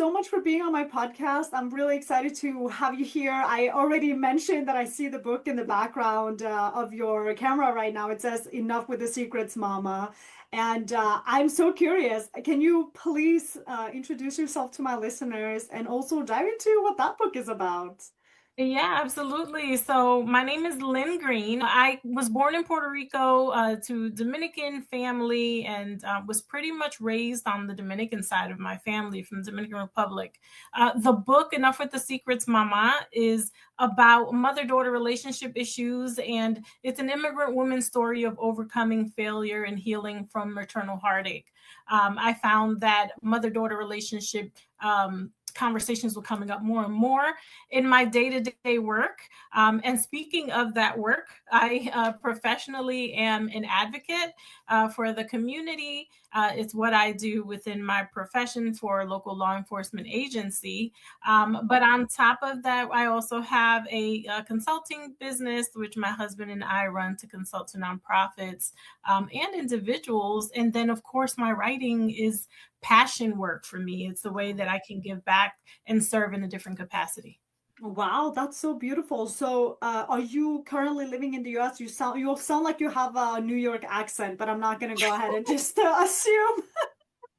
so much for being on my podcast. I'm really excited to have you here. I already mentioned that I see the book in the background of your camera right now. It says Enough with the Secrets, Mama. And I'm so curious. Can you please introduce yourself to my listeners and also dive into what that book is about? Yeah, absolutely. So my name is Lin Green. I was born in Puerto Rico to Dominican family and was pretty much raised on the Dominican side of my family from the Dominican Republic. The book, Enough with the Secrets, Mama, is about mother-daughter relationship issues, and it's an immigrant woman's story of overcoming failure and healing from maternal heartache. I found that mother-daughter relationship conversations were coming up more and more in my day-to-day work. And speaking of that work, I professionally am an advocate for the community. It's what I do within my profession for a local law enforcement agency. But on top of that, I also have a consulting business, which my husband and I run to consult to nonprofits and individuals. And then, of course, my writing is passion work for me. It's the way that I can give back and serve in a different capacity. Wow, that's so beautiful. So, are you currently living in the US? You sound like you have a New York accent, but I'm not gonna go ahead and just assume.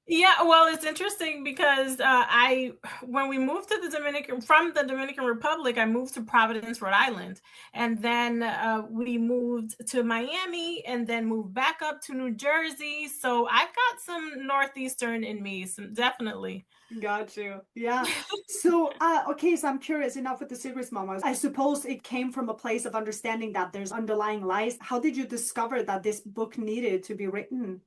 Yeah, well, it's interesting because I, when we moved to the Dominican from the Dominican Republic, I moved to Providence, Rhode Island, and then we moved to Miami, and then moved back up to New Jersey. So I've got some northeastern in me, some definitely. Got you. Yeah. So, okay, so I'm curious, enough with the secrets, Mama. I suppose it came from a place of understanding that there's underlying lies. How did you discover that this book needed to be written?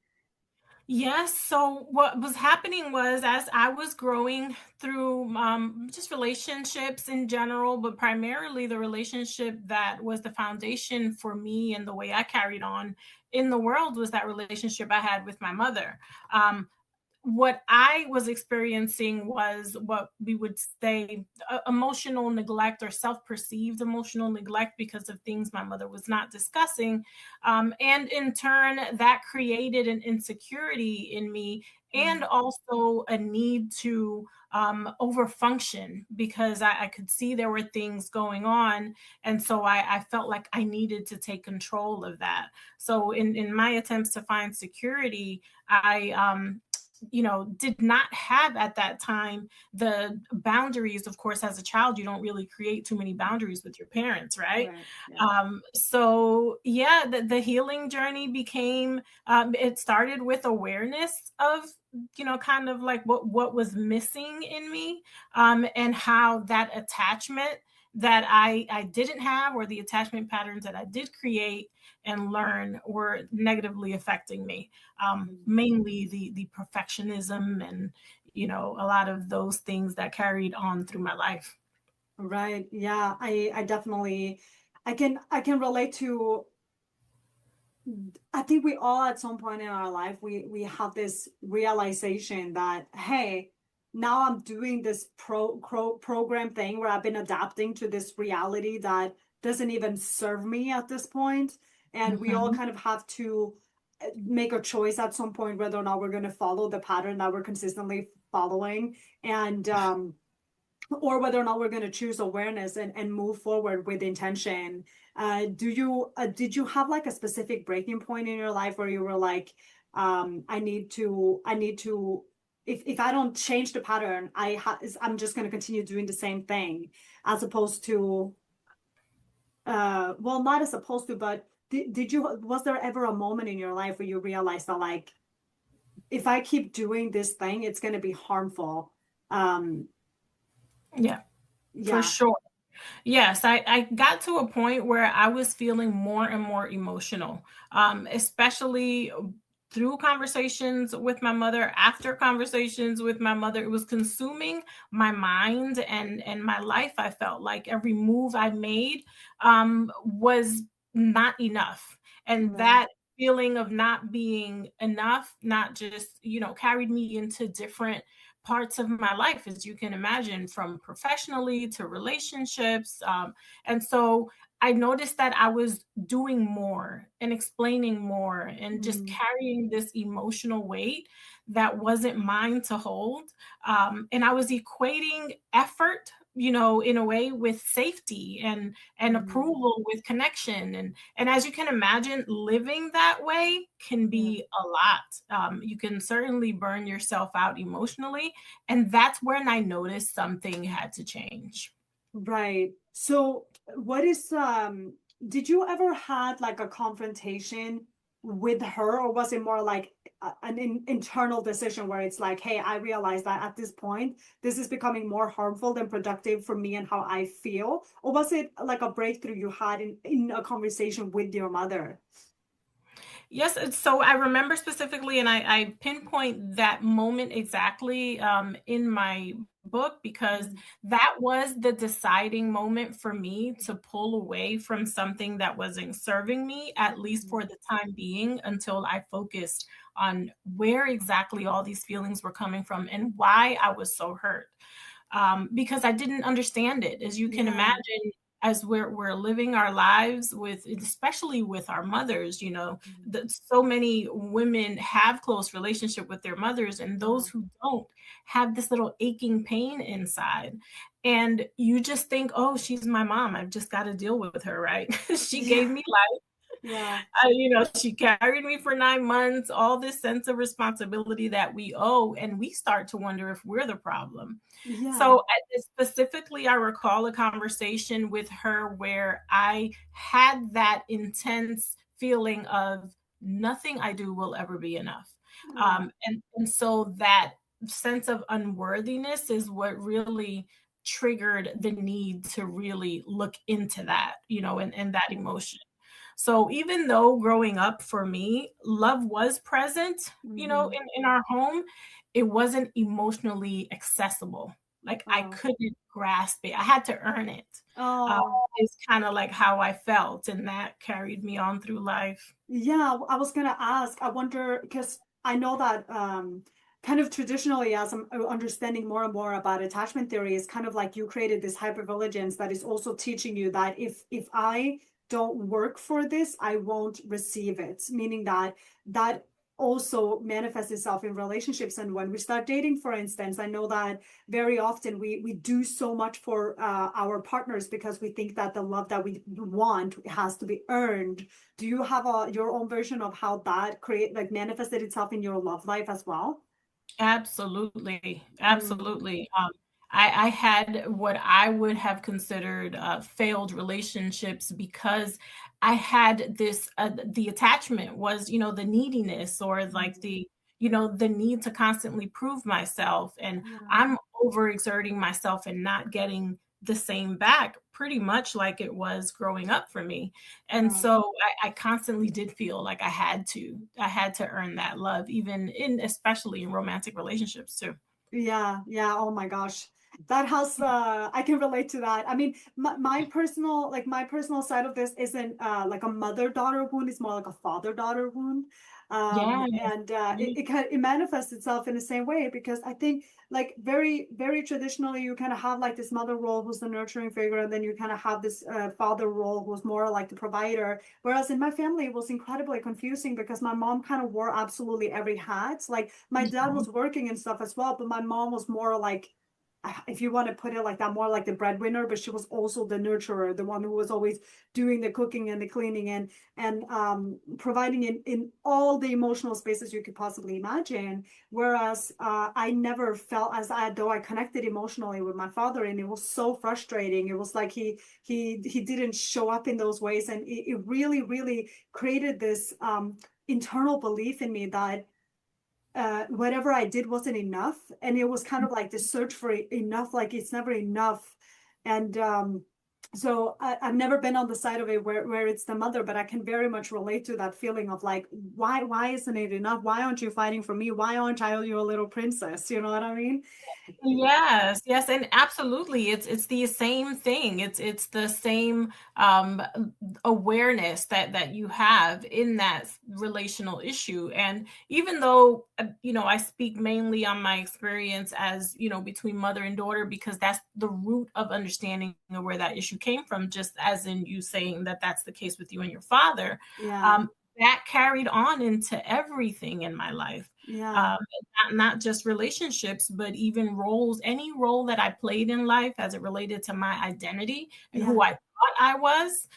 Yes. So what was happening was as I was growing through just relationships in general, but primarily the relationship that was the foundation for me and the way I carried on in the world was that relationship I had with my mother. Um, what I was experiencing was what we would say emotional neglect or self perceived emotional neglect because of things my mother was not discussing. And in turn, that created an insecurity in me and Mm. also a need to overfunction because I could see there were things going on. And so I felt like I needed to take control of that. So, in my attempts to find security, I did not have at that time the boundaries. Of course, as a child, you don't really create too many boundaries with your parents, right? Right. Yeah. So yeah, the healing journey became, it started with awareness of, kind of like what was missing in me, and how that attachment that I didn't have, or the attachment patterns that I did create and learn, were negatively affecting me. Mainly the perfectionism and a lot of those things that carried on through my life. Right. Yeah. I definitely I can relate to. I think we all at some point in our life we have this realization that hey, now I'm doing this program thing where I've been adapting to this reality that doesn't even serve me at this point, and we all Mhm. kind of have to make a choice at some point whether or not we're going to follow the pattern that we're consistently following, and or whether or not we're going to choose awareness and move forward with intention. Did you have like a specific breaking point in your life where you were like, I need to, if I don't change the pattern, I'm just going to continue doing the same thing, as opposed to, well, not as opposed to, but was there ever a moment in your life where you realized that like, if I keep doing this thing, it's going to be harmful? Um, Yeah, for yeah. sure. Yes, I got to a point where I was feeling more and more emotional, especially through conversations with my mother, after conversations with my mother. It was consuming my mind and my life. I felt like every move I made was not enough. And Right. that feeling of not being enough, not just, carried me into different parts of my life, as you can imagine, from professionally to relationships. And so I noticed that I was doing more and explaining more and just Mm, carrying this emotional weight that wasn't mine to hold. And I was equating effort, in a way, with safety and mm, approval with connection. And as you can imagine, living that way can yeah. be a lot. You can certainly burn yourself out emotionally. And that's when I noticed something had to change. Right. So what is did you ever had like a confrontation with her, or was it more like an internal decision where it's like, hey, I realize that at this point this is becoming more harmful than productive for me and how I feel? Or was it like a breakthrough you had in a conversation with your mother? Yes, so I remember specifically, and I pinpoint that moment exactly in my book, because Mm, that was the deciding moment for me to pull away from something that wasn't serving me, at least mm, for the time being, until I focused on where exactly all these feelings were coming from and why I was so hurt. Because I didn't understand it. As you can yeah. imagine, as we're living our lives with, especially with our mothers, Mm, that so many women have close relationship with their mothers, and yeah. those who don't have this little aching pain inside. And you just think, oh, she's my mom. I've just got to deal with her, right? She Yeah. gave me life. Yeah. She carried me for 9 months, all this sense of responsibility that we owe. And we start to wonder if we're the problem. Yeah. So specifically, I recall a conversation with her where I had that intense feeling of nothing I do will ever be enough. Oh. And so that sense of unworthiness is what really triggered the need to really look into that, and that emotion. So even though growing up for me, love was present, Mm-hmm. in our home, it wasn't emotionally accessible. Like I Oh. couldn't grasp it. I had to earn it. Uh, Oh. it's kind of like how I felt, and that carried me on through life. Yeah, I was gonna ask. I wonder because I know that kind of traditionally, as I'm understanding more and more about attachment theory, is kind of like you created this hypervigilance that is also teaching you that if I don't work for this, I won't receive it. Meaning that that also manifests itself in relationships. And when we start dating, for instance, I know that very often we do so much for our partners because we think that the love that we want has to be earned. Do you have your own version of how that manifested itself in your love life as well? Absolutely, Mm, absolutely. I had what I would have considered failed relationships because I had this. The attachment was, the neediness, or like mm, the need to constantly prove myself, and yeah, I'm overexerting myself and not getting the same back, pretty much like it was growing up for me. And yeah, so I constantly did feel like I had to earn that love, even especially in romantic relationships too. yeah, yeah. Oh my gosh. That has I can relate to that. I mean, my personal side of this isn't like a mother-daughter wound, it's more like a father-daughter wound. Yeah. And it manifests itself in the same way because I think like very, very traditionally you kind of have like this mother role who's the nurturing figure, and then you kind of have this father role who's more like the provider. Whereas in my family, it was incredibly confusing because my mom kind of wore absolutely every hat. Like my dad Mhm. was working and stuff as well, but my mom was more like, if you want to put it like that, more like the breadwinner, but she was also the nurturer, the one who was always doing the cooking and the cleaning and providing in all the emotional spaces you could possibly imagine. Whereas I never felt as though I connected emotionally with my father, and it was so frustrating. It was like he didn't show up in those ways, and it really really created this internal belief in me that whatever I did wasn't enough. And it was kind of like the search for enough, like it's never enough. And so I've never been on the side of it where it's the mother, but I can very much relate to that feeling of like, why isn't it enough? Why aren't you fighting for me? Why aren't I your little princess? You know what I mean? Yes, yes, and absolutely. It's the same thing. It's the same awareness that you have in that relational issue. And even though I speak mainly on my experience as between mother and daughter, because that's the root of understanding where that issue came from, just as in you saying that that's the case with you and your father. Yeah. um, that carried on into everything in my life. Yeah. um, not just relationships, but even roles, any role that I played in life as it related to my identity and who Yeah. I thought I was.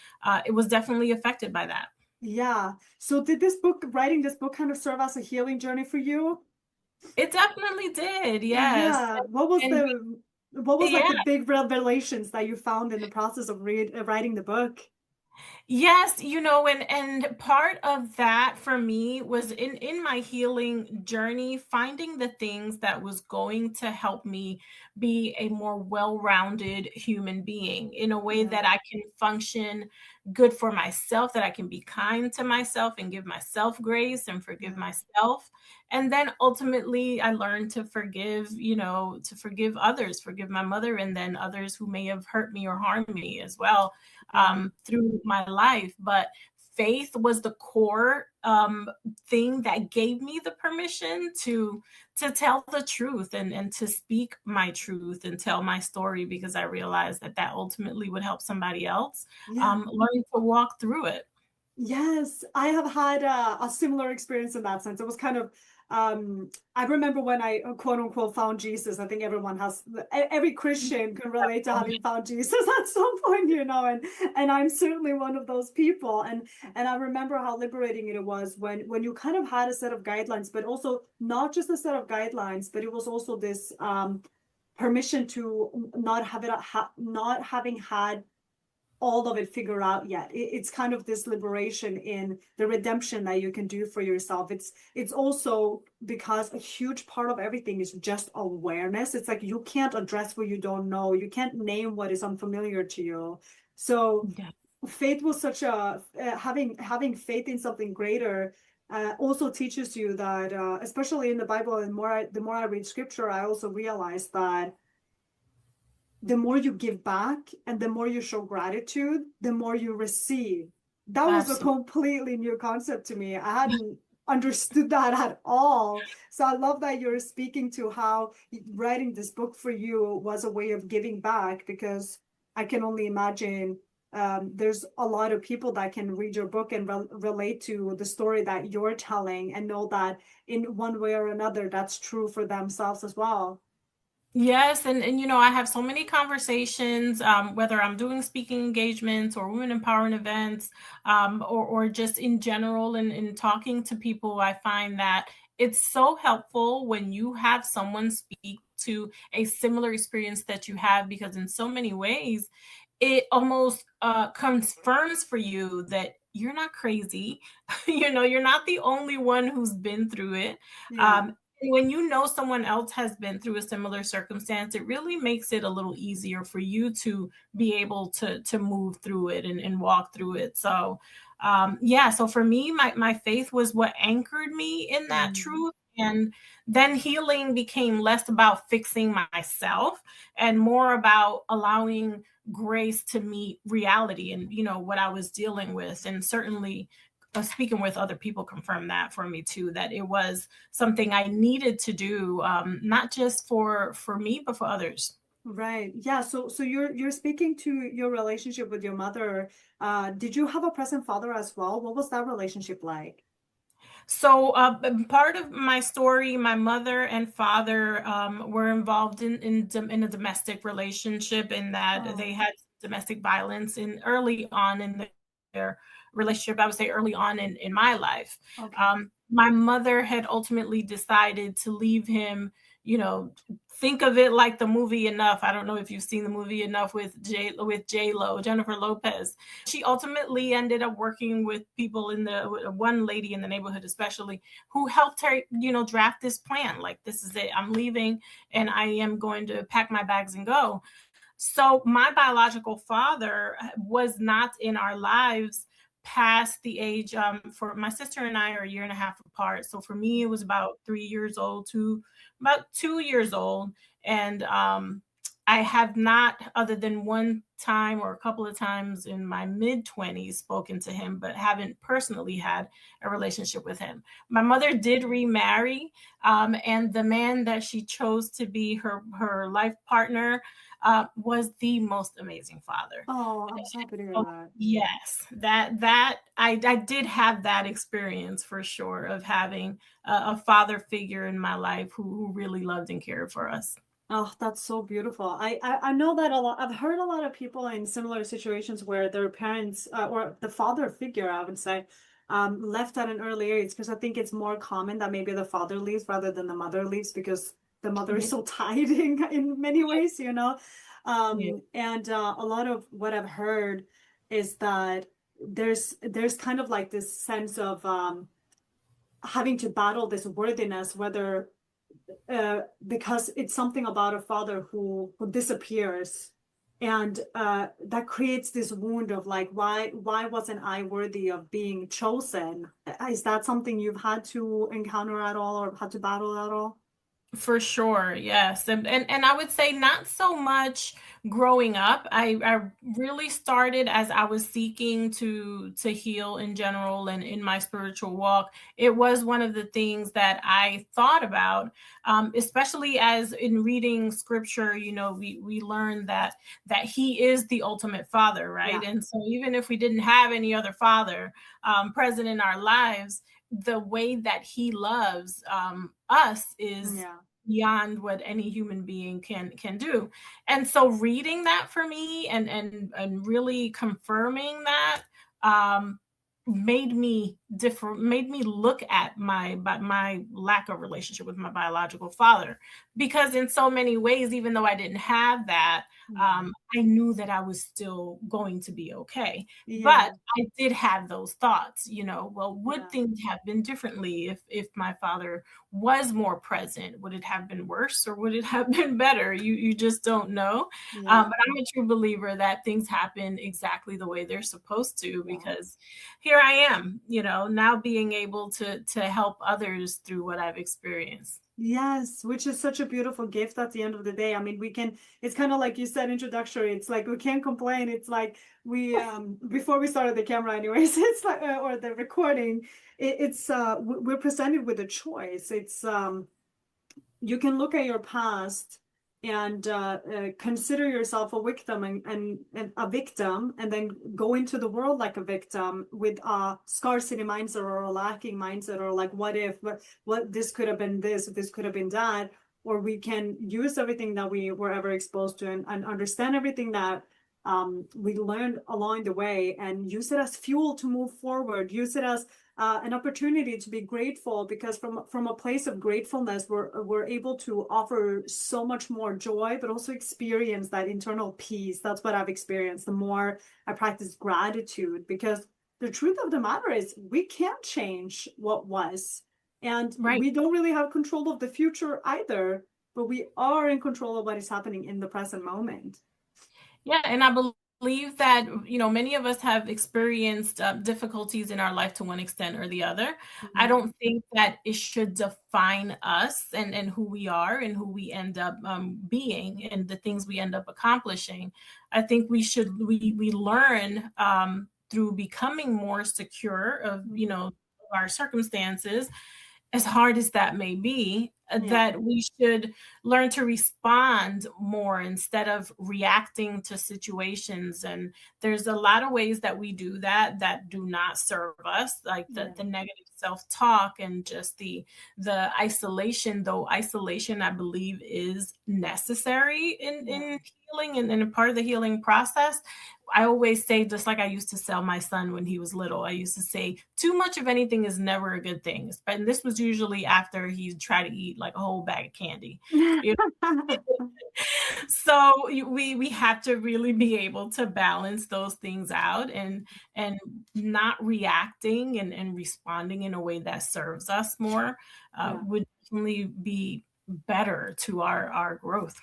It was definitely affected by that. Yeah. So did this book, writing this book, kind of serve as a healing journey for you? It definitely did, yes. Yeah. What was And what was like yeah, the big revelations that you found in the process of writing the book? yes, and part of that for me was in my healing journey, finding the things that was going to help me be a more well-rounded human being in a way Yeah. that I can function good for myself, that I can be kind to myself and give myself grace and forgive Yeah. myself. And then ultimately I learned to forgive, to forgive others, forgive my mother, and then others who may have hurt me or harmed me as well, Yeah. through my life. But faith was the core thing that gave me the permission to tell the truth, and to speak my truth and tell my story, because I realized that that ultimately would help somebody else Yeah. learn to walk through it. Yes, I have had a similar experience in that sense. It was kind of, I remember when I quote unquote found Jesus. I think everyone has, every Christian can relate to having found Jesus at some point, and I'm certainly one of those people. And I remember how liberating it was when you kind of had a set of guidelines, but also not just a set of guidelines, but it was also this permission to not have it, not having had all of it figured out yet. It's kind of this liberation in the redemption that you can do for yourself. It's also because a huge part of everything is just awareness. It's like you can't address what you don't know. You can't name what is unfamiliar to you. So Yeah. faith was such a having faith in something greater also teaches you that especially in the Bible, and the more I read scripture, I also realize that the more you give back and the more you show gratitude, the more you receive. That was a Absolutely. completely new concept to me. I hadn't understood that at all. So I love that you're speaking to how writing this book for you was a way of giving back, because I can only imagine there's a lot of people that can read your book and relate to the story that you're telling and know that in one way or another that's true for themselves as well. Yes, and I have so many conversations, whether I'm doing speaking engagements or women empowering events, or just in general, and in talking to people. I find that it's so helpful when you have someone speak to a similar experience that you have, because in so many ways, it almost confirms for you that you're not crazy. You're not the only one who's been through it. Yeah. Um, when you know someone else has been through a similar circumstance, it really makes it a little easier for you to be able to move through it, and walk through it. So yeah, so for me, my faith was what anchored me in that Mm. truth. And then healing became less about fixing myself and more about allowing grace to meet reality, and what I was dealing with. And certainly speaking with other people confirmed that for me too, that it was something I needed to do, not just for me, but for others. Right. Yeah. So you're speaking to your relationship with your mother. Did you have a present father as well? What was that relationship like? So part of my story, my mother and father were involved in a domestic relationship, in that they Oh, had domestic violence in early on in their relationship. I would say early on in my life. okay. My mother had ultimately decided to leave him. Think of it like the movie Enough. I don't know if you've seen the movie Enough with J Lo, Jennifer Lopez. She ultimately ended up working with people in the one lady in the neighborhood, especially, who helped her, draft this plan. Like, this is it. I'm leaving, and I am going to pack my bags and go. So my biological father was not in our lives past the age, for my sister and I are a year and a half apart. So for me, it was about 3 years old to about 2 years old. And I have not, other than one time or a couple of times in my mid 20s, spoken to him, but haven't personally had a relationship with him. My mother did remarry, and the man that she chose to be her life partner, was the most amazing father. Oh, I'm so happy to hear Oh, that. yes, I did have that experience for sure of having a father figure in my life who really loved and cared for us. Oh, that's so beautiful. I know that a lot. I've heard a lot of people in similar situations where their parents or the father figure, I would say, left at an early age because I think it's more common that maybe the father leaves rather than the mother leaves because the mother is Yeah, so tied in many yeah, ways, you know. yeah. And a lot of what I've heard is that there's kind of like this sense of having to battle this worthiness, whether because it's something about a father who disappears, and that creates this wound of like, why wasn't I worthy of being chosen? Is that something you've had to encounter at all or had to battle at all? For sure, yes. And I would say not so much growing up. I really started as I was seeking to heal in general and in my spiritual walk. It was one of the things that I thought about, especially as in reading scripture, we learn that he is the ultimate father, right? Yeah, And so even if we didn't have any other father present in our lives, the way that he loves us is yeah, beyond what any human being can do. And so reading that for me and really confirming that um made me look at my lack of relationship with my biological father, because in so many ways, even though I didn't have that, mhm. I knew that I was still going to be okay. But Yeah, I did have those thoughts, well, would yeah, things have been differently if my father was more present? Would it have been worse or would it have been better? You just don't know. yeah, But I'm a true believer that things happen exactly the way they're supposed to, yeah. because here I am, now being able to help others through what I've experienced. Yes, which is such a beautiful gift at the end of the day. I mean, it's kind of like you said introductory. It's like we can't complain. It's like before we started the camera anyways, it's like or the recording, we're presented with a choice. It's you can look at your past and consider yourself a victim and a victim and then go into the world like a victim with a scarcity mindset or a lacking mindset or like what if what this could have been this could have been that, or we can use everything that we were ever exposed to and understand everything that we learned along the way and use it as fuel to move forward, use it as an opportunity to be grateful because from a place of gratefulness we're able to offer so much more joy but also experience that internal peace. That's what I've experienced the more I practice gratitude, because the truth of the matter is we can't change what was, and Right. we don't really have control of the future either, but we are in control of what is happening in the present moment. Yeah, and I believe that, many of us have experienced difficulties in our life to one extent or the other. I Mhm. don't think that it should define us and who we are and who we end up being and the things we end up accomplishing. I think we learn through becoming more secure of, Mhm. our circumstances, as hard as that may be, Yeah, that we should learn to respond more instead of reacting to situations. And there's a lot of ways that we do that do not serve us, like the, yeah, the negative self-talk and just the isolation, though isolation I believe is necessary yeah. in healing and a part of the healing process. I always say, just like I used to tell my son when he was little, I used to say, too much of anything is never a good thing. And this was usually after he tried to eat like a whole bag of candy. You so we have to really be able to balance those things out and not reacting and responding in a way that serves us more Yeah. would definitely be better to our growth.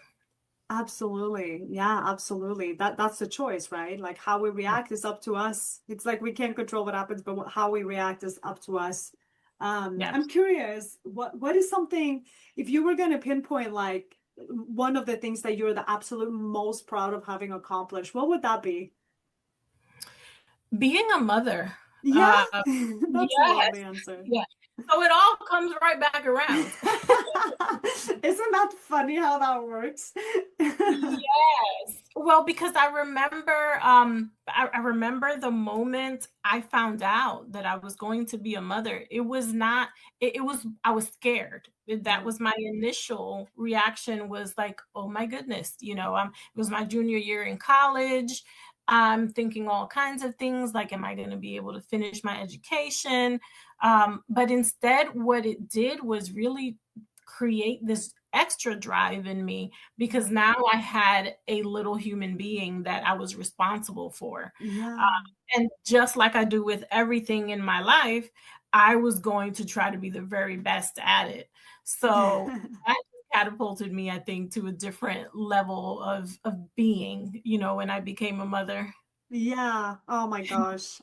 Absolutely. Yeah, absolutely. That's the choice, right? Like how we react is up to us. It's like we can't control what happens, but how we react is up to us. Yeah. I'm curious, what is something, if you were going to pinpoint like one of the things that you're the absolute most proud of having accomplished, what would that be? Being a mother. Yeah, Uh, that's a yes. lovely answer. Yeah. So it all comes right back around. Isn't that funny how that works? Yes. Well, because I remember the moment I found out that I was going to be a mother. It was not it, it was I was scared. That Yeah. was my initial reaction was like, "Oh my goodness." It was my junior year in college. I'm thinking all kinds of things like, am I going to be able to finish my education? But instead, what it did was really create this extra drive in me because now I had a little human being that I was responsible for. Yeah. And just like I do with everything in my life, I was going to try to be the very best at it. So that catapulted me, I think, to a different level of being, when I became a mother. Yeah. Oh my gosh.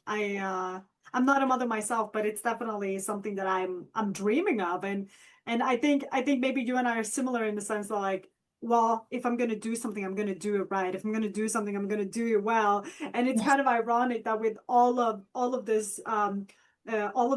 I'm not a mother myself, but it's definitely something that I'm dreaming of. And I think maybe you and I are similar in the sense that like, well, if I'm gonna do something, I'm gonna do it right. If I'm gonna do something, I'm gonna do it well. And it's kind of ironic that with all of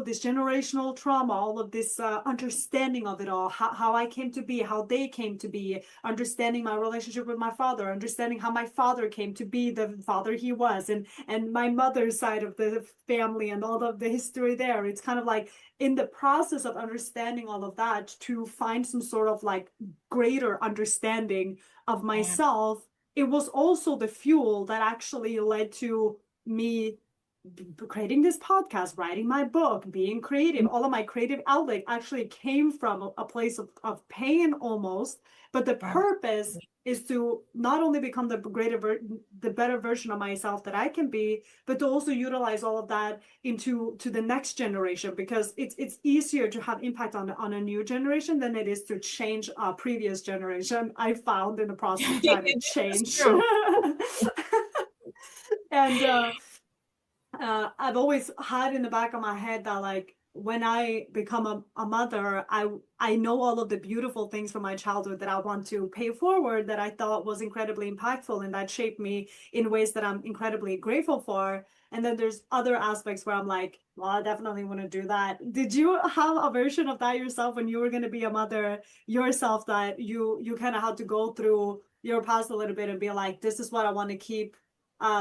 this generational trauma, all of this understanding of it all, how I came to be, how they came to be, understanding my relationship with my father, understanding how my father came to be the father he was, and my mother's side of the family and all of the history there. It's kind of like in the process of understanding all of that to find some sort of like greater understanding of Yeah. myself. It was also the fuel that actually led to me creating this podcast, writing my book, being creative. All of my creative outlet actually came from a place of pain almost, but the purpose Absolutely. is to not only become the better version of myself that I can be, but to also utilize all of that to the next generation, because it's easier to have impact on a new generation than it is to change a previous generation. I found in the process of trying to This is change. true. And I've always had in the back of my head that like when I become a mother, I know all of the beautiful things from my childhood that I want to pay forward, that I thought was incredibly impactful and that shaped me in ways that I'm incredibly grateful for. And then there's other aspects where I'm like, well, I definitely want to do that. Did you have a version of that yourself when you were going to be a mother yourself, that you kind of had to go through your past a little bit and be like, this is what I want to keep,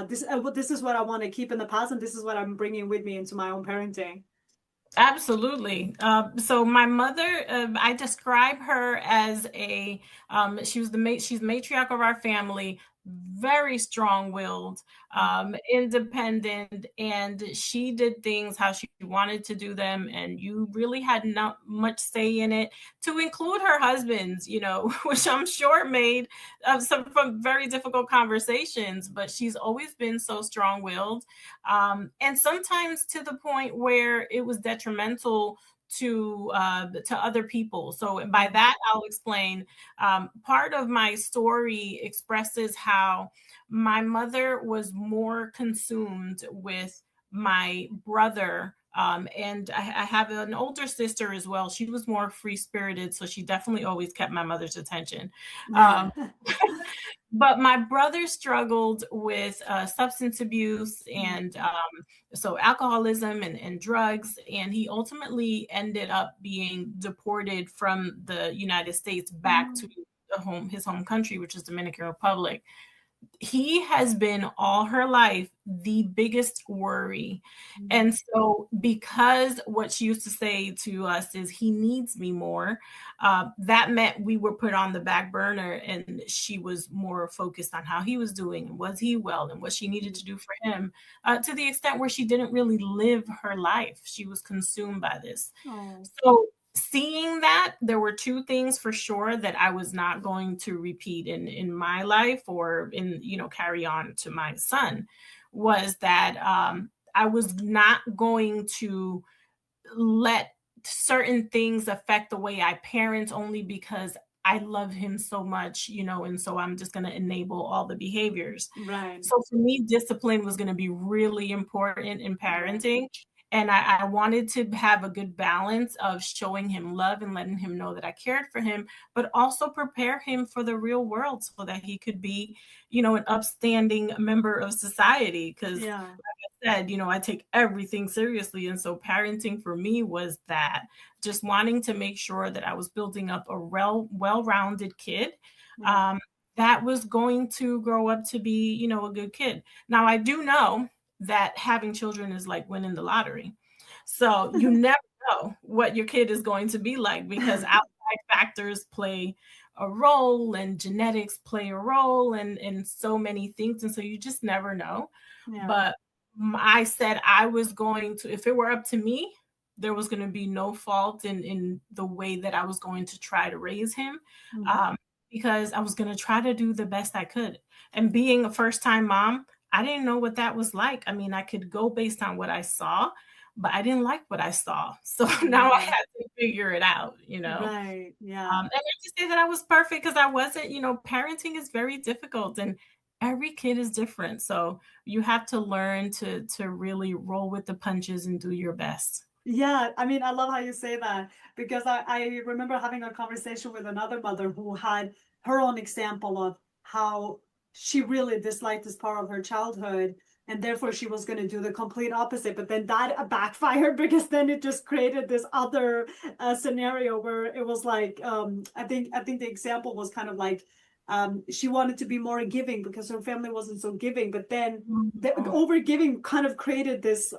this is what I want to keep in the past, and this is what I'm bringing with me into my own parenting. Absolutely. So my mother, I describe her as she's matriarch of our family, very strong-willed, independent, and she did things how she wanted to do them, and you really had not much say in it, to include her husbands, which I'm sure made some very difficult conversations, but she's always been so strong-willed, and sometimes to the point where it was detrimental to other people. So by that, I'll explain. Part of my story expresses how my mother was more consumed with my brother. And I have an older sister as well. She was more free spirited, so she definitely always kept my mother's attention. Um, but my brother struggled with substance abuse and so alcoholism and drugs, and he ultimately ended up being deported from the United States back to his home country, which is Dominican Republic. He has been all her life the biggest worry. And so, because what she used to say to us is, he needs me more, that meant we were put on the back burner, and she was more focused on how he was doing and was he well and what she needed to do for him, to the extent where she didn't really live her life. She was consumed by this. Oh. So, seeing that, there were two things for sure that I was not going to repeat in my life or carry on to my son, was that I was not going to let certain things affect the way I parent, only because I love him so much, and so I'm just going to enable all the behaviors. Right. So for me, discipline was going to be really important in Yeah. parenting. And I wanted to have a good balance of showing him love and letting him know that I cared for him, but also prepare him for the real world so that he could be, an upstanding member of society. Because Yeah. said, I take everything seriously. And so parenting for me was that, just wanting to make sure that I was building up a well-rounded kid, Yeah. um, that was going to grow up to be, a good kid. Now, I do know that having children is like winning the lottery. So you never know what your kid is going to be like, because outside factors play a role, and genetics play a role, and so many things. And so you just never know. Yeah. But I said I was going to, if it were up to me, there was going to be no fault in the way that I was going to try to raise him, Mhm. um, because I was going to try to do the best I could. And being a first time mom, I didn't know what that was like. I mean, I could go based on what I saw, but I didn't like what I saw. So now I Yeah. had to figure it out. Right. Yeah. And not to say that I was perfect, because I wasn't. Parenting is very difficult, and every kid is different. So you have to learn to really roll with the punches and do your best. Yeah, I mean, I love how you say that because I remember having a conversation with another mother who had her own example of how she really disliked this part of her childhood, and therefore she was going to do the complete opposite. But then that backfired because then it just created this other scenario where it was like, I think the example was kind of like, she wanted to be more giving because her family wasn't so giving, but then the Mhm. over giving kind of created this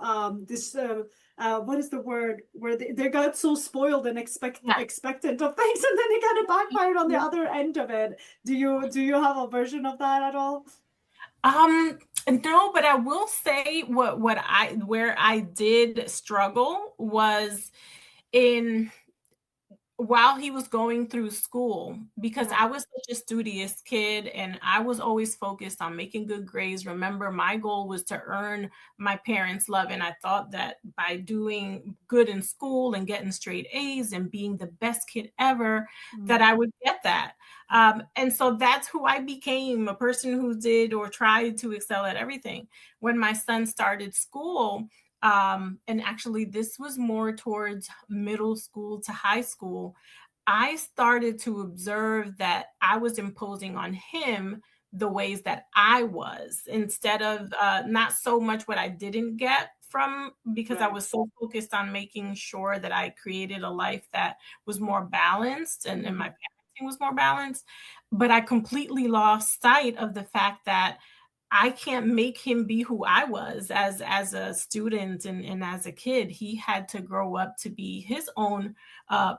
what is the word where they got so spoiled and Yeah. expectant of things, and then it kind of backfired on the other end of it. Do you have a version of that at all? Um, no, but I will say where I did struggle was in while he was going through school, because Yeah. I was such a studious kid and I was always focused on making good grades. Remember, my goal was to earn my parents' love. And I thought that by doing good in school and getting straight A's and being the best kid ever, that Mm. I would get that. And so that's who I became, a person who did or tried to excel at everything. When my son started school, and actually, this was more towards middle school to high school. I started to observe that I was imposing on him the ways that I was, instead of not so much what I didn't get from, because I Right. was so focused on making sure that I created a life that was more balanced, and my Mhm. parenting was more balanced. But I completely lost sight of the fact that I can't make him be who I was as a student and as a kid. He had to grow up to be his own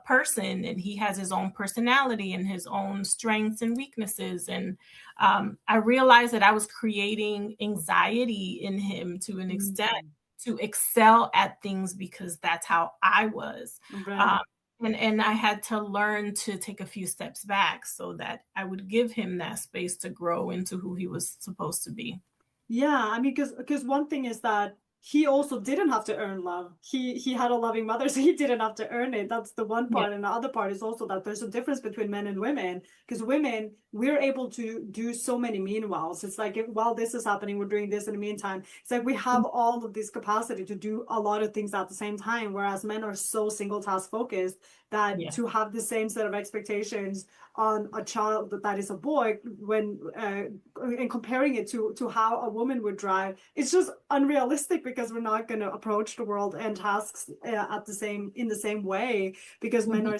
person, and he has his own personality and his own strengths and weaknesses. And I realized that I was creating anxiety in him to an extent, Mhm. to excel at things because that's how I was. Um, Right. and I had to learn to take a few steps back so that I would give him that space to grow into who he was supposed to be. Yeah, I mean, because one thing is that he also didn't have to earn love. He had a loving mother, so he didn't have to earn it. That's the one Yeah. part, and the other part is also that there's a difference between men and women. Because women, we're able to do so many meanwhiles. It's like while this is happening, we're doing this in the meantime. It's like we have all of this capacity to do a lot of things at the same time, whereas men are so single task focused that Yeah. to have the same set of expectations on a child that is a boy when and comparing it to how a woman would drive, it's just unrealistic because we're not going to approach the world and tasks at the same in the same way because men Mhm. are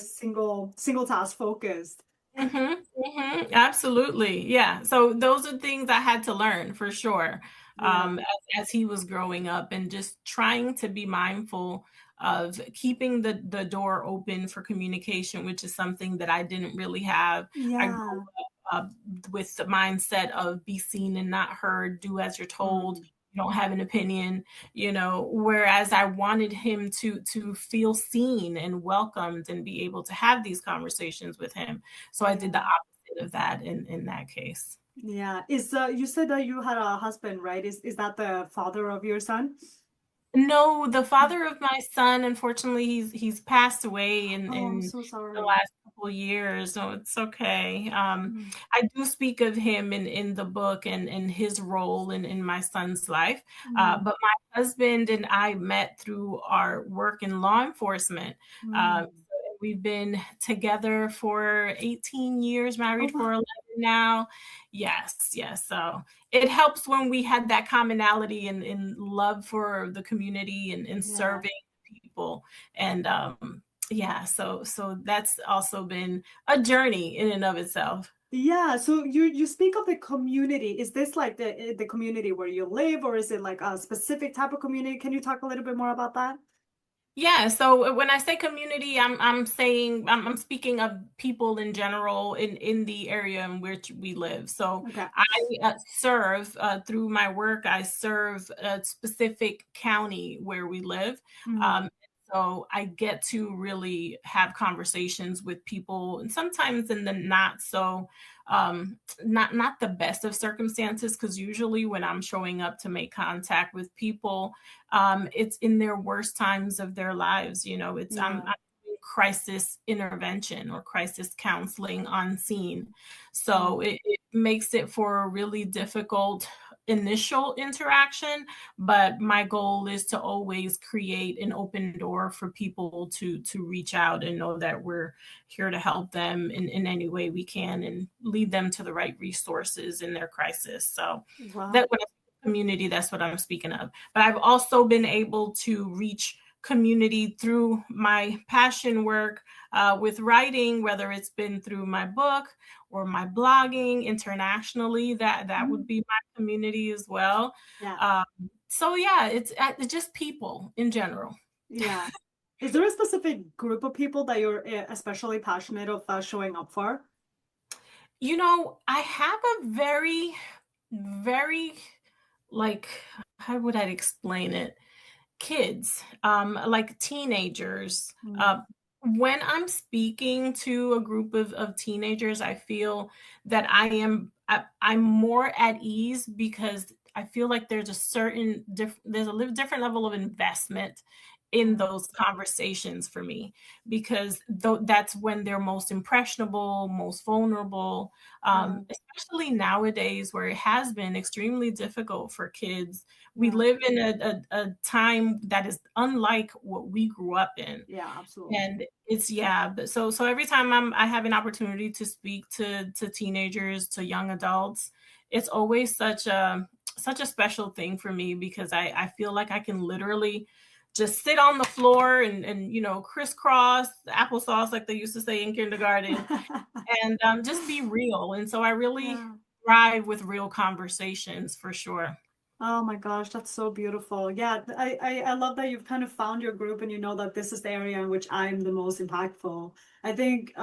single task focused. Mhm, mhm, absolutely, yeah. So those are things I had to learn for sure, Yeah. as he was growing up, and just trying to be mindful of keeping the door open for communication, which is something that I didn't really have. I grew Yeah. up with the mindset of be seen and not heard, do as you're told, Mm. you don't have an opinion, whereas I wanted him to feel seen and welcomed and be able to have these conversations with him. So I did the Yeah. opposite of that in that case. Yeah. Is you said that you had a husband, right? Is that the father of your son? No, the father of my son, unfortunately, he's passed away Oh, I'm in so the sorry. last couple years, so it's okay. Mm. I do speak of him in the book, and his role in my son's life. Mm. But my husband and I met through our work in law enforcement. Mm. We've been together for 18 years, Oh married for wow. 11 now. Yes, yes. So it helps when we had that commonality in love for the community and Yeah. serving people. And yeah, so that's also been a journey in and of itself. Yeah, so you speak of the community. Is this like the community where you live, or is it like a specific type of community? Can you talk a little bit more about that? Yeah, so when I say community, I'm saying I'm speaking of people in general in the area in which we live. So Okay. I serve through my work. I serve a specific county where we live. Mm, Um, so I get to really have conversations with people, and sometimes in the not so not the best of circumstances, because usually when I'm showing up to make contact with people, it's in their worst times of their lives. I'm yeah. doing crisis intervention or crisis counseling on scene. Yeah. So it makes it for a really difficult initial interaction, but my goal is to always create an open door for people to reach out and know that we're here to help them in any way we can and lead them to the right resources in their crisis. So Wow. that when I say community, that's what I'm speaking of. But I've also been able to reach community through my passion work with writing, whether it's been through my book or my blogging internationally. That would Mm, be my community as well. yeah. Um, so yeah, it's just people in general. Yeah. Is there a specific group of people that you're especially passionate of showing up for? I have a very, very like how would I explain it? Kids, like teenagers. Mm, When I'm speaking to a group of teenagers, I feel that I'm more at ease because I feel like there's a different level of investment in yeah. those conversations for me, because that's when they're most impressionable, most vulnerable, Yeah. especially nowadays where it has been extremely difficult for kids. We Yeah. live in a time that is unlike what we grew up in. Yeah, absolutely. And it's yeah, but so every time I have an opportunity to speak to teenagers, to young adults, it's always such a special thing for me because I feel like I can literally just sit on the floor and crisscross applesauce like they used to say in kindergarten and just be real. And so I really Yeah. thrive with real conversations for sure. Oh my gosh, that's so beautiful. Yeah, I love that you've kind of found your group and you know that this is the area in which I'm the most impactful. I think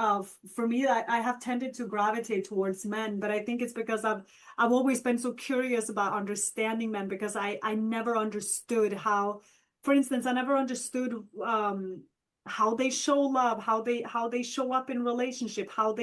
for me, I have tended to gravitate towards men, but I think it's because I've always been so curious about understanding men because I never understood how, for instance, I never understood how they show love, how they show up in relationship, how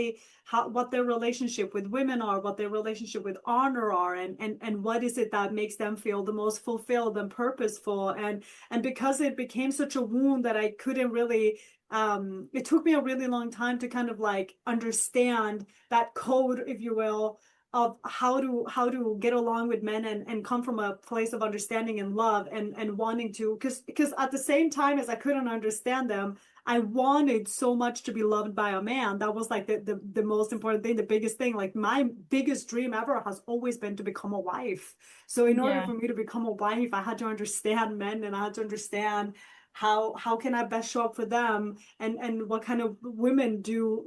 what their relationship with women are, what their relationship with honor are, and what is it that makes them feel the most fulfilled and purposeful. And because it became such a wound that I couldn't really it took me a really long time to kind of like understand that code, if you will, of how to get along with men and come from a place of understanding and love and wanting to because at the same time as I couldn't understand them, I wanted so much to be loved by a man. That was like the most important thing, the biggest thing. Like my biggest dream ever has always been to become a wife. So in order Yeah. for me to become a wife, I had to understand men and I had to understand how can I best show up for them and what kind of women do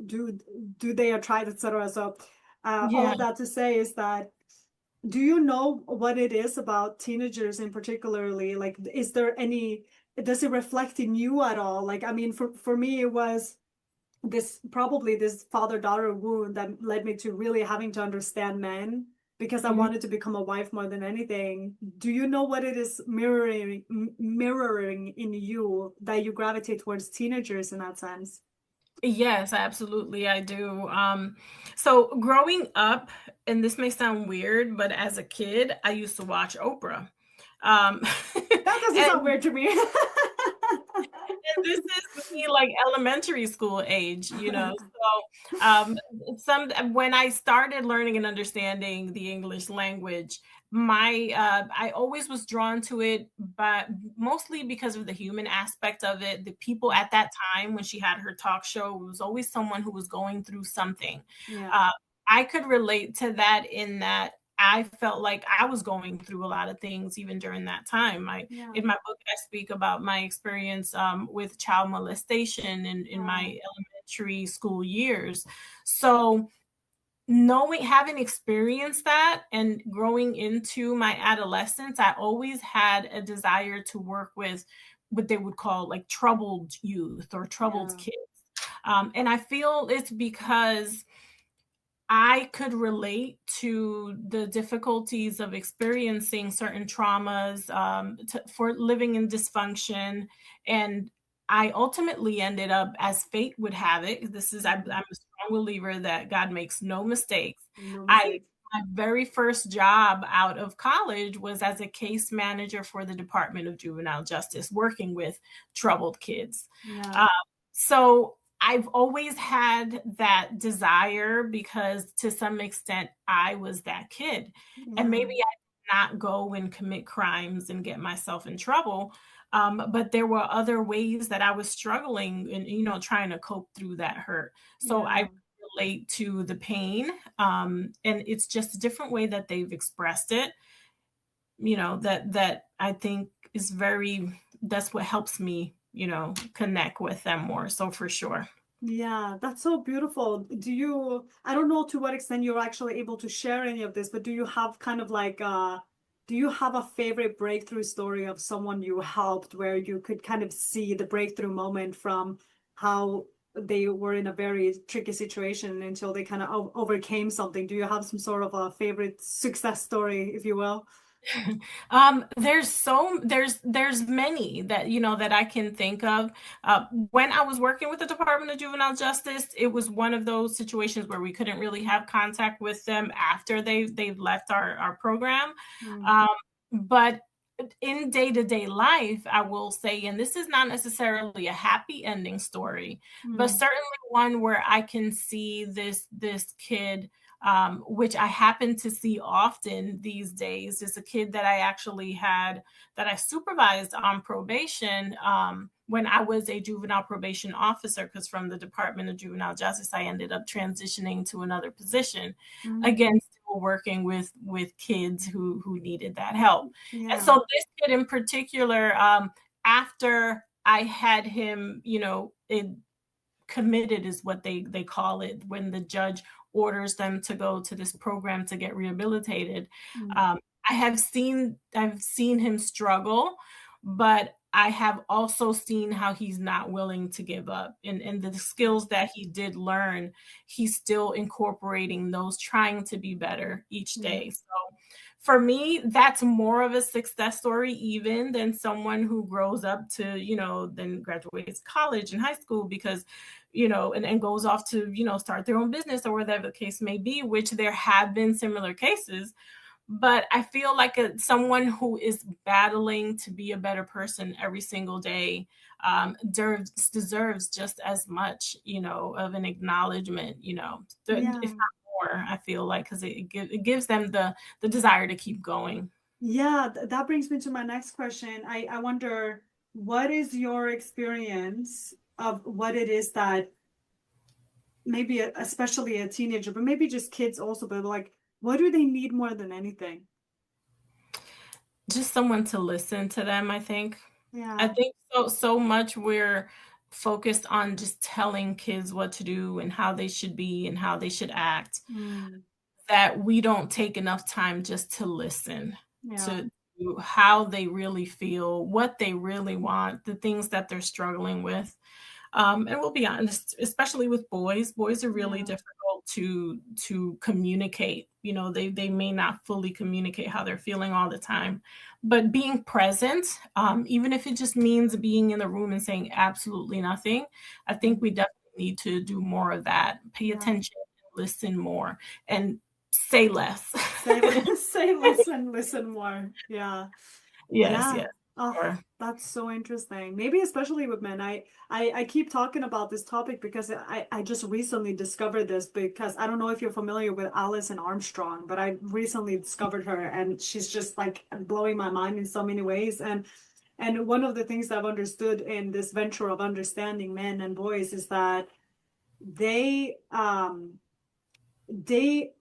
they attract, etc. So all Yeah. of that to say is that do you know what it is about teenagers in particularly? Like, is there any, does it reflect in you at all? Like, I mean, for me, it was probably this father-daughter wound that led me to really having to understand men because I Mhm. wanted to become a wife more than anything. Do you know what it is mirroring in you that you gravitate towards teenagers in that sense? Yes, absolutely, I do. So growing up, and this may sound weird, but as a kid, I used to watch Oprah. Um, That doesn't sound and weird to me. this is me like elementary school age. So some when I started learning and understanding the English language, I always was drawn to it, but mostly because of the human aspect of it. The people at that time when she had her talk show, it was always someone who was going through something. Yeah. uh, I could relate to that, in that I felt like I was going through a lot of things even during that time. Yeah. In my book, I speak about my experience with child molestation in Oh, my elementary school years. So knowing, having experienced that and growing into my adolescence, I always had a desire to work with what they would call like troubled youth or troubled yeah. kids. And I feel it's because I could relate to the difficulties of experiencing certain traumas, for living in dysfunction. And I ultimately ended up, as fate would have it, I'm a strong believer that God makes no mistakes. No I, mistakes. my very first job out of college was as a case manager for the Department of Juvenile Justice, working with troubled kids. Yeah. Uh, so I've always had that desire because to some extent I was that kid. And Yeah. maybe I did not go and commit crimes and get myself in trouble. But there were other ways that I was struggling and, trying to cope through that hurt. So I Yeah. relate to the pain. And it's just a different way that they've expressed it, that I think is that's what helps me, connect with them more. So for sure. Yeah, that's so beautiful. I don't know to what extent you're actually able to share any of this, but do you have kind of like do you have a favorite breakthrough story of someone you helped where you could kind of see the breakthrough moment from how they were in a very tricky situation until they kind of overcame something? Do you have some sort of a favorite success story, if you will? There's many that that I can think of. When I was working with the Department of Juvenile Justice, it was one of those situations where we couldn't really have contact with them after they've left our program. Mm, Um, but in day-to-day life, I will say, and this is not necessarily a happy ending story, but mm, certainly one where I can see this kid, which I happen to see often these days, is a kid that I actually had, that I supervised on probation, when I was a juvenile probation officer, because from the Department of Juvenile Justice, I ended up transitioning to another position. mm. Again, still working with kids who needed that help. And Yeah. so this kid in particular, after I had him, committed is what they call it when the judge orders them to go to this program to get rehabilitated. Mm, um, I've seen him struggle, but I have also seen how he's not willing to give up, and the skills that he did learn, he's still incorporating those, trying to be better each yeah. day. So for me, that's more of a success story even than someone who grows up to, then graduates college and high school, because and goes off to, start their own business or whatever the case may be, which there have been similar cases. But I feel like someone who is battling to be a better person every single day, deserves just as much, of an acknowledgement, if Yeah. not more. I feel like, because it gives them the desire to keep going. Yeah, that brings me to my next question. I wonder, what is your experience of what it is that maybe especially a teenager, but maybe just kids also, but like, what do they need more than anything? Just someone to listen to them, I think. I Yeah. think so much we're focused on just telling kids what to do and how they should be and how they should act, Mm, that we don't take enough time just to listen yeah. to how they really feel, what they really want, the things that they're struggling with. And we'll be honest, especially with boys are really Yeah. difficult to communicate. They may not fully communicate how they're feeling all the time, but being present, even if it just means being in the room and saying absolutely nothing, I think Mm, we definitely need to do more of that. Pay yeah. attention, listen more, and say less. Say less, say less and listen more. Yeah. Yes, Yeah. yes. Oh, Or that's so interesting. Maybe especially with men. I keep talking about this topic because I just recently discovered this because I don't know if you're familiar with Alison Armstrong, but I recently discovered her and she's just like blowing my mind in so many ways. And one of the things I've understood in this venture of understanding men and boys is that they they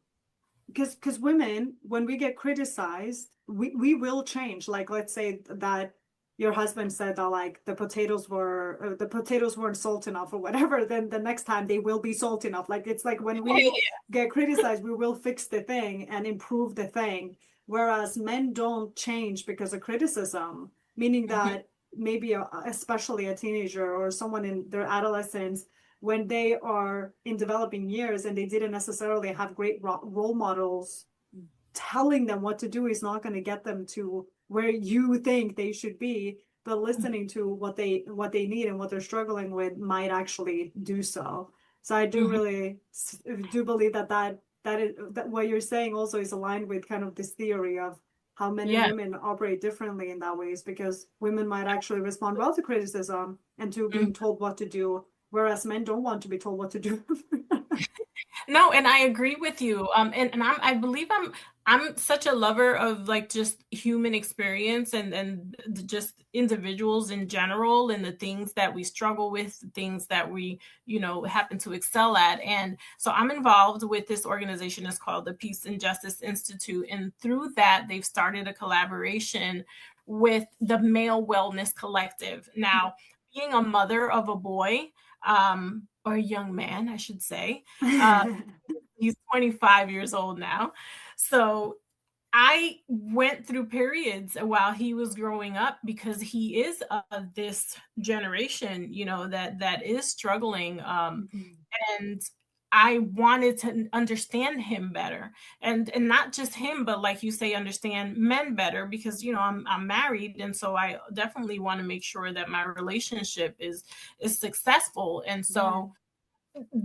because women, when we get criticized, we will change. Like let's say that your husband said that like the potatoes weren't salt enough or whatever, then the next time they will be salt enough. Like it's like when we get criticized, we will fix the thing and improve the thing. Whereas men don't change because of criticism, meaning Mhm. that maybe especially a teenager or someone in their adolescence when they are in developing years and they didn't necessarily have great role models telling them what to do is not going to get them to where you think they should be, but listening to what they need and what they're struggling with might actually do so. So I do Mhm. really do believe that what you're saying also is aligned with kind of this theory of how men and Yeah. women operate differently in that ways because women might actually respond well to criticism and to being told what to do, whereas men don't want to be told what to do. No, and I agree with you. And I believe I'm such a lover of like just human experience and just individuals in general and the things that we struggle with, the things that we, happen to excel at. And so I'm involved with this organization. It's called the Peace and Justice Institute. And through that, they've started a collaboration with the Male Wellness Collective. Now, being a mother of a boy, or a young man, I should say, uh, he's 25 years old now. So I went through periods while he was growing up because he is of this generation, that is struggling. And I wanted to understand him better, and not just him, but like you say, understand men better because I'm married, and so I definitely want to make sure that my relationship is successful. And Yeah. so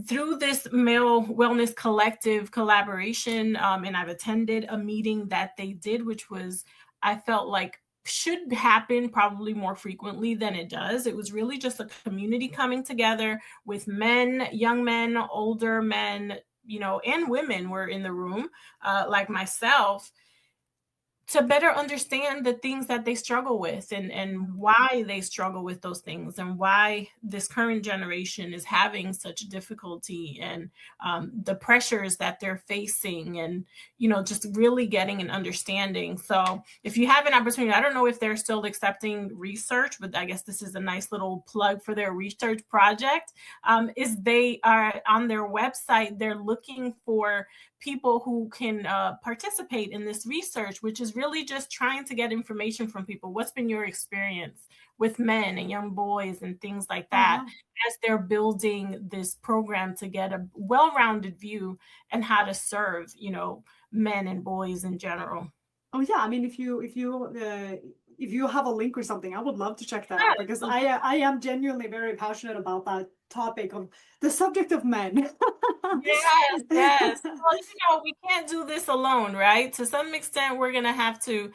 through this Male Wellness Collective collaboration, and I've attended a meeting that they did, which was, I felt like should happen probably more frequently than it does. It was really just a community coming together with men, young men, older men, and women were in the room, like myself, to better understand the things that they struggle with and why they struggle with those things and why this current generation is having such difficulty and the pressures that they're facing and just really getting an understanding. So if you have an opportunity, I don't know if they're still accepting research, but I guess this is a nice little plug for their research project. Is they are on their website, they're looking for people who can participate in this research, which is really just trying to get information from people. What's been your experience with men and young boys and things like that Uh-huh. as they're building this program to get a well-rounded view and how to serve, men and boys in general. Oh yeah, I mean if you have a link or something, I would love to check that out because Yes, I am genuinely very passionate about that topic of the subject of men. yes, yes. Well, we can't do this alone, right? To some extent, we're gonna have to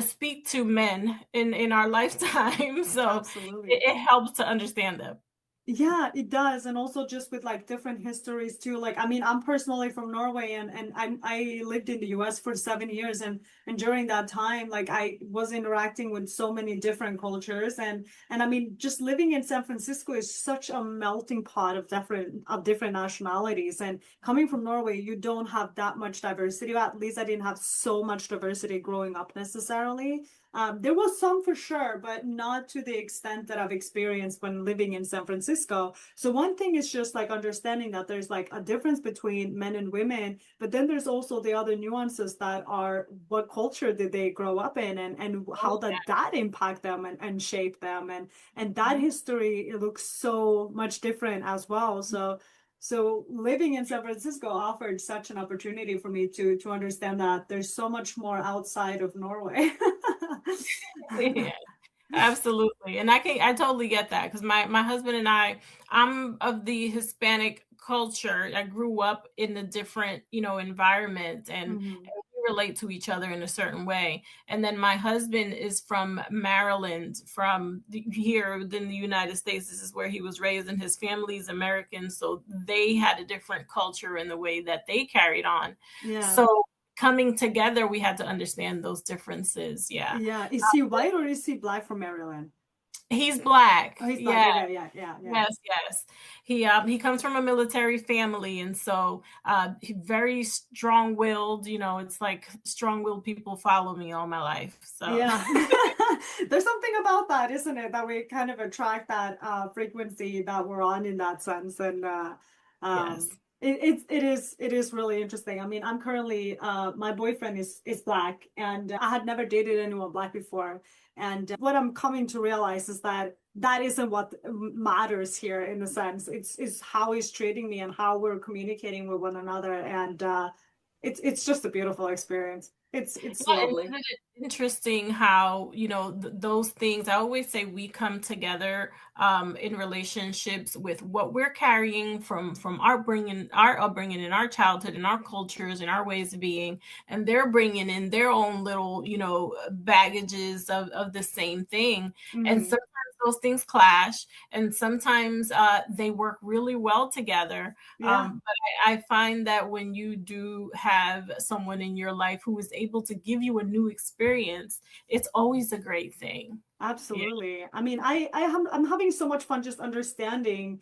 speak to men in our lifetime, so Absolutely. it helps to understand them. Yeah, it does. And also just with like different histories too. Like I mean, I'm personally from Norway and I lived in the US for 7 years and during that time like I was interacting with so many different cultures and I mean just living in San Francisco is such a melting pot of different nationalities. And coming from Norway, you don't have that much diversity. Or at least I didn't have so much diversity growing up necessarily. There was some for sure, but not to the extent that I've experienced when living in San Francisco. So one thing is just like understanding that there's like a difference between men and women, but then there's also the other nuances that are what culture did they grow up in and Oh, how that impact them and shape them and that yeah. history it looks so much different as well. So living in San Francisco offered such an opportunity for me to understand that there's so much more outside of Norway. Yeah. Absolutely. And I totally get that because my husband and I'm of the Hispanic culture. I grew up in a different, environment and Mhm. relate to each other in a certain way. And then my husband is from Maryland, here in the United States. This is where he was raised, and his family's American, so they had a different culture in the way that they carried on. Yeah. So coming together, we had to understand those differences. Yeah. Yeah. Is he white or is he black from Maryland? He's black. Oh, he's black. Yeah. Okay. Yeah. Yeah. Yeah. Yes, yes. He comes from a military family, and so he very strong-willed. It's like strong-willed people follow me all my life. So Yeah. There's something about that, isn't it? That we kind of attract that frequency that we're on in that sense. And um yes. it is really interesting. I mean, I'm currently my boyfriend is black, and I had never dated anyone black before. And what I'm coming to realize is that that isn't what matters here in a sense. It's how he's treating me and how we're communicating with one another. And it's just a beautiful experience. It's Yeah, and lovely. isn't it interesting how, those things, I always say we come together in relationships with what we're carrying from our upbringing and our childhood and our cultures and our ways of being, and they're bringing in their own little, baggages of the same thing. And Hmm. sometimes those things clash, and sometimes they work really well together. Yeah. But I find that when you do have someone in your life who is able to give you a new experience, it's always a great thing. Yeah. Absolutely. I mean, I'm having so much fun just understanding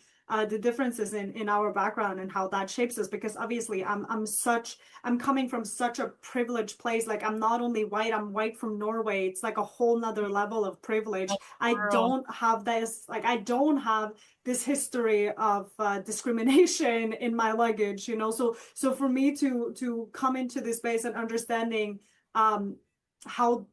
the differences in our background and how that shapes us, because obviously I'm coming from such a privileged place. Like, I'm not only white, I'm white from Norway. It's like a whole nother level of privilege. I World. don't have this, like, I don't have this history of discrimination in my luggage, so for me to come into this space and understanding um how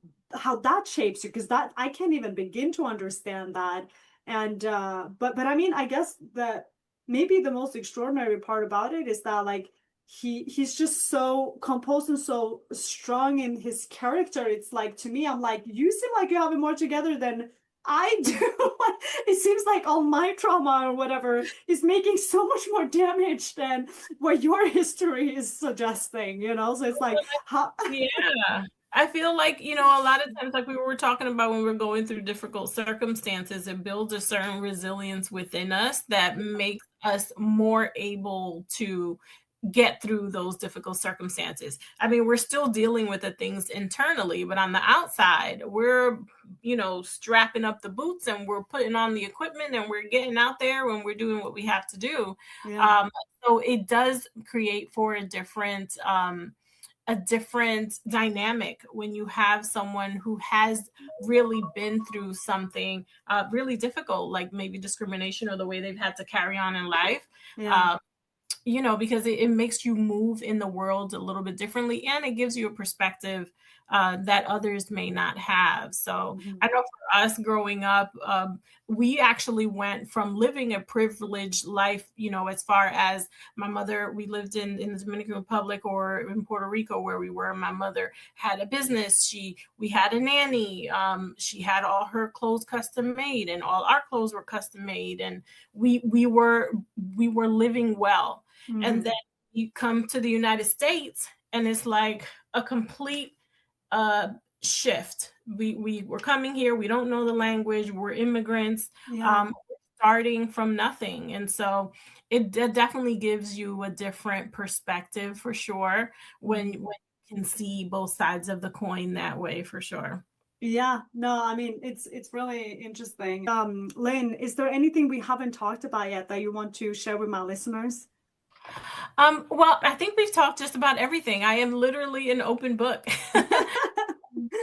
that shapes you, because that I can't even begin to understand that. And but I mean, I guess that maybe the most extraordinary part about it is that, like, he's just so composed and so strong in his character. It's like, to me, I'm like, you seem like you have it more together than I do. It seems like all my trauma or whatever is making so much more damage than what your history is suggesting. So it's like, how Yeah. I feel like, a lot of times, like we were talking about when we're going through difficult circumstances, it builds a certain resilience within us that makes us more able to get through those difficult circumstances. I mean, we're still dealing with the things internally, but on the outside, we're, strapping up the boots and we're putting on the equipment and we're getting out there and we're doing what we have to do. yeah. Um, so it does create for a different dynamic when you have someone who has really been through something really difficult, like maybe discrimination or the way they've had to carry on in life. Yeah. Um, because it makes you move in the world a little bit differently, and it gives you a perspective that others may not have. So Mhm. I know for us growing up, we actually went from living a privileged life, as far as my mother, we lived in the Dominican Republic or in Puerto Rico where we were. My mother had a business. We had a nanny. She had all her clothes custom made, and all our clothes were custom made, and we were living well. And Mhm. then you come to the United States, and it's like a complete uh, shift. We were coming here. We don't know the language. We're immigrants, Yeah. starting from nothing, and so it definitely gives you a different perspective for sure when Mhm. you can see both sides of the coin that way for sure. Yeah. No, I mean, it's really interesting. Lynn, is there anything we haven't talked about yet that you want to share with my listeners? Well, I think we've talked just about everything. I am literally an open book.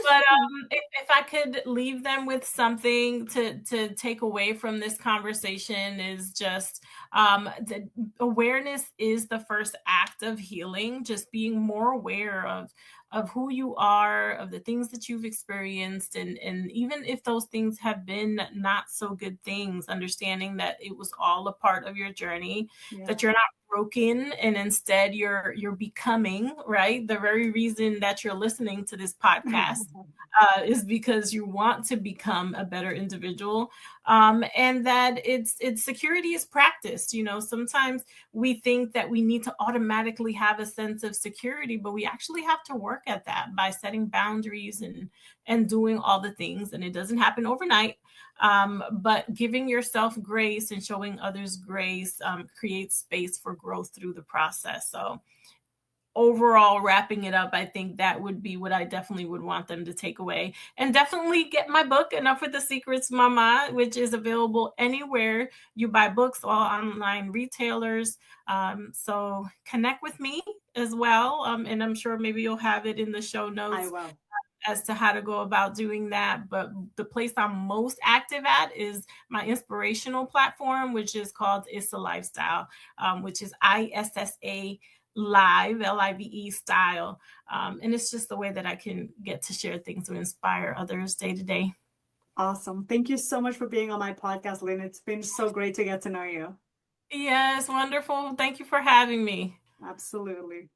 But if I could leave them with something to take away from this conversation, is just the awareness is the first act of healing. Just being more aware of who you are, of the things that you've experienced, and even if those things have been not so good things, understanding that it was all a part of your journey, that Yeah. you're not broken and instead you're becoming, right? The very reason that you're listening to this podcast is because you want to become a better individual, and that it's security is practiced. You know, sometimes we think that we need to automatically have a sense of security, but we actually have to work at that by setting boundaries and doing all the things. And it doesn't happen overnight, but giving yourself grace and showing others grace creates space for growth through the process. So overall, wrapping it up, I think that would be what I definitely would want them to take away. And definitely get my book, Enough with the Secrets, Mama, which is available anywhere you buy books, all online retailers. So connect with me as well. And I'm sure maybe you'll have it in the show I notes will. as to how to go about doing that. But the place I'm most active at is my inspirational platform, which is called Issa Lifestyle, which is ISSA Live, LIVE style. And it's just the way that I can get to share things to inspire others day to day. Awesome. Thank you so much for being on my podcast, Lynn. It's been so great to get to know you. Yes, wonderful. Thank you for having me. Absolutely.